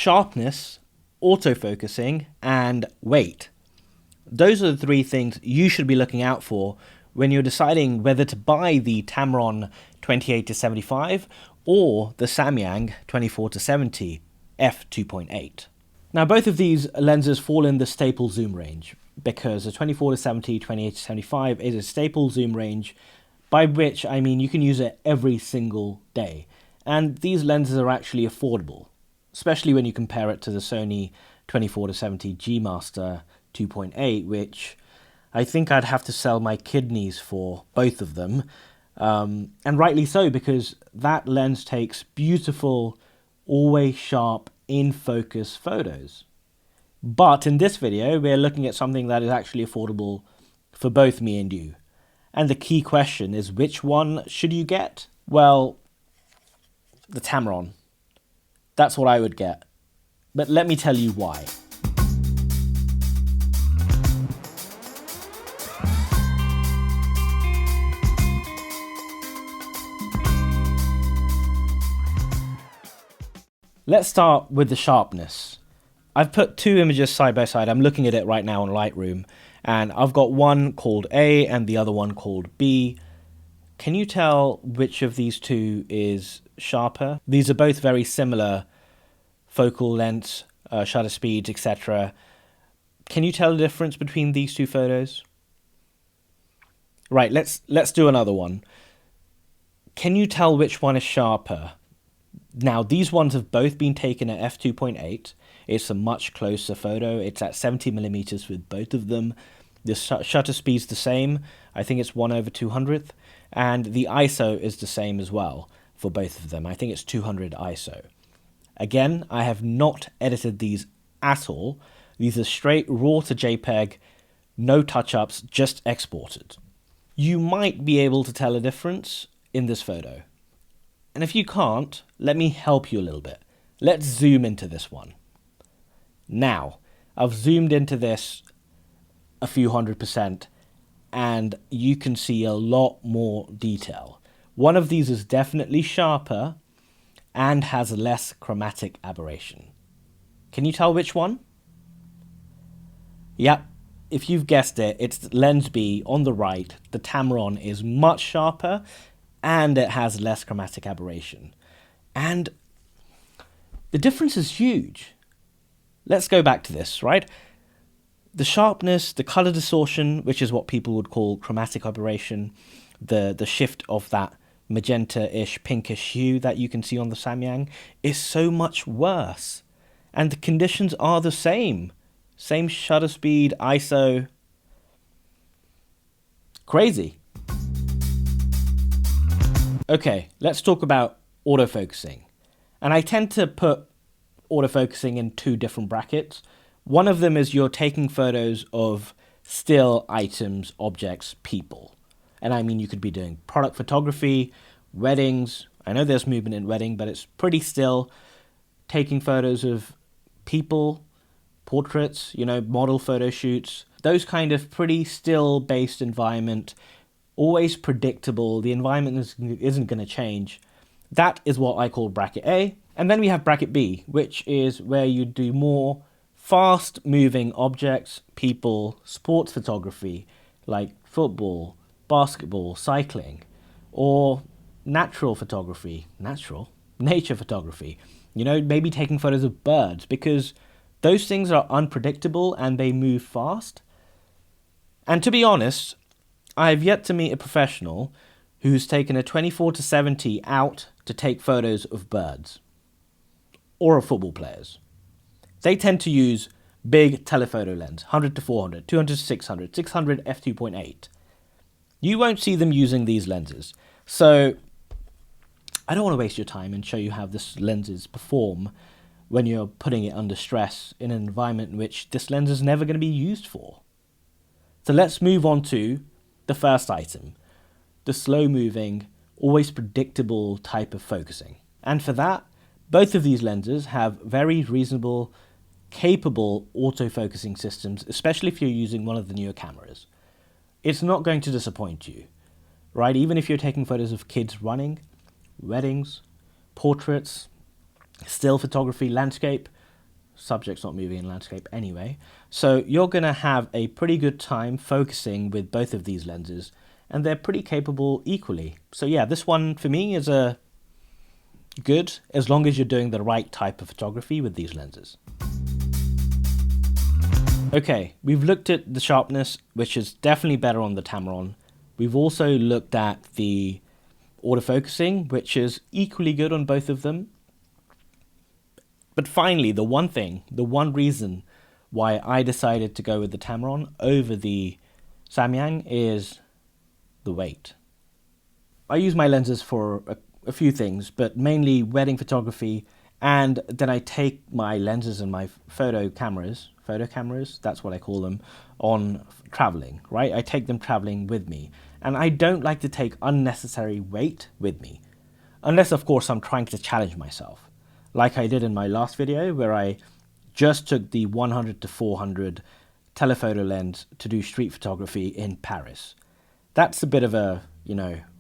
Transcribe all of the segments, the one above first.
sharpness, autofocusing, and weight. Those are the three things you should be looking out for when you're deciding whether to buy the Tamron 28-75 or the Samyang 24-70 f2.8. Now, both of these lenses fall in the staple zoom range because the 24-70, 28-75 is a staple zoom range, by which I mean you can use it every single day. And these lenses are actually affordable, especially when you compare it to the Sony 24-70 G Master 2.8, which I think I'd have to sell my kidneys for both of them. And rightly so, because that lens takes beautiful, always sharp, in-focus photos. But in this video, we're looking at something that is actually affordable for both me and you. And the key question is, which one should you get? Well, the Tamron. That's what I would get. But let me tell you why. Let's start with the sharpness. I've put two images side by side. I'm looking at it right now on Lightroom, and I've got one called A and the other one called B. Can you tell which of these two is sharper? These are both very similar focal lengths, shutter speeds, etc. Can you tell the difference between these two photos? Right, let's do another one. Can you tell which one is sharper? Now, these ones have both been taken at f2.8. It's a much closer photo. It's at 70mm with both of them. The shutter speed's the same. I think it's 1/200th. And the ISO is the same as well for both of them. I think it's 200 ISO. Again, I have not edited these at all. These are straight raw to JPEG, no touch-ups, just exported. You might be able to tell a difference in this photo. And if you can't, let me help you a little bit. Let's zoom into this one. Now, I've zoomed into this a few 100%, and you can see a lot more detail. One of these is definitely sharper and has less chromatic aberration. Can you tell which one? Yep, if you've guessed it, it's lens B on the right. The Tamron is much sharper and it has less chromatic aberration. And the difference is huge. Let's go back to this, right? The sharpness, the color distortion, which is what people would call chromatic aberration, the shift of that magenta-ish, pinkish hue that you can see on the Samyang, is so much worse. And the conditions are the same. Same shutter speed, ISO. Crazy. Okay, let's talk about autofocusing. And I tend to put autofocusing in two different brackets. One of them is you're taking photos of still items, objects, people. And I mean, you could be doing product photography, weddings. I know there's movement in wedding, but it's pretty still. Taking photos of people, portraits, model photo shoots. Those kind of pretty still-based environment, always predictable. The environment isn't going to change. That is what I call bracket A. And then we have bracket B, which is where you do more fast-moving objects, people, sports photography, like football, basketball, cycling, or nature photography, maybe taking photos of birds, because those things are unpredictable and they move fast. And to be honest, I have yet to meet a professional who's taken a 24-70 out to take photos of birds or of football players. They tend to use big telephoto lens, 100-400, 200-600, 600 f2.8. You won't see them using these lenses. So I don't want to waste your time and show you how this lenses perform when you're putting it under stress in an environment in which this lens is never going to be used for. So let's move on to the first item, the slow-moving, always predictable type of focusing. And for that, both of these lenses have very reasonable, capable autofocusing systems, especially if you're using one of the newer cameras. It's not going to disappoint you, right? Even if you're taking photos of kids running, weddings, portraits, still photography, landscape, subject's not moving in landscape anyway. So you're going to have a pretty good time focusing with both of these lenses, and they're pretty capable equally. So yeah, this one for me is a good, as long as you're doing the right type of photography with these lenses. Okay, we've looked at the sharpness, which is definitely better on the Tamron. We've also looked at the autofocusing, which is equally good on both of them. But finally, the one reason why I decided to go with the Tamron over the Samyang is the weight. I use my lenses for a few things, but mainly wedding photography, and then I take my lenses and my photo cameras, that's what I call them, on traveling, right? I take them traveling with me, and I don't like to take unnecessary weight with me, unless of course I'm trying to challenge myself, like I did in my last video where I just took the 100-400 telephoto lens to do street photography in Paris. That's a bit of a,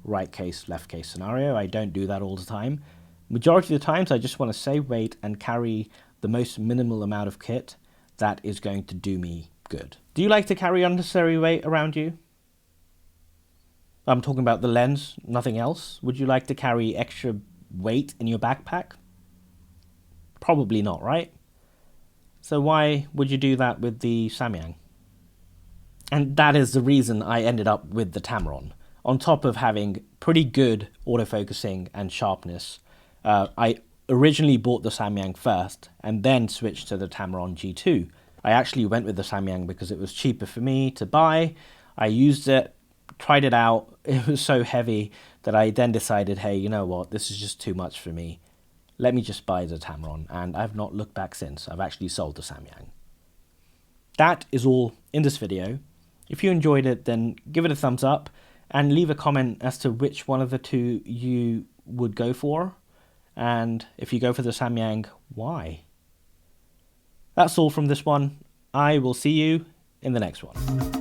right case, left case scenario. I don't do that all the time. Majority of the times I just want to save weight and carry the most minimal amount of kit that is going to do me good. Do you like to carry unnecessary weight around you? I'm talking about the lens, nothing else. Would you like to carry extra weight in your backpack? Probably not, right? So why would you do that with the Samyang? And that is the reason I ended up with the Tamron. On top of having pretty good autofocusing and sharpness, I originally bought the Samyang first and then switched to the Tamron G2. I actually went with the Samyang because it was cheaper for me to buy. I used it, tried it out. It was so heavy that I then decided, hey, you know what, this is just too much for me. Let me just buy the Tamron, and I've not looked back since. I've actually sold the Samyang. That is all in this video. If you enjoyed it, then give it a thumbs up and leave a comment as to which one of the two you would go for. And if you go for the Samyang, why? That's all from this one. I will see you in the next one.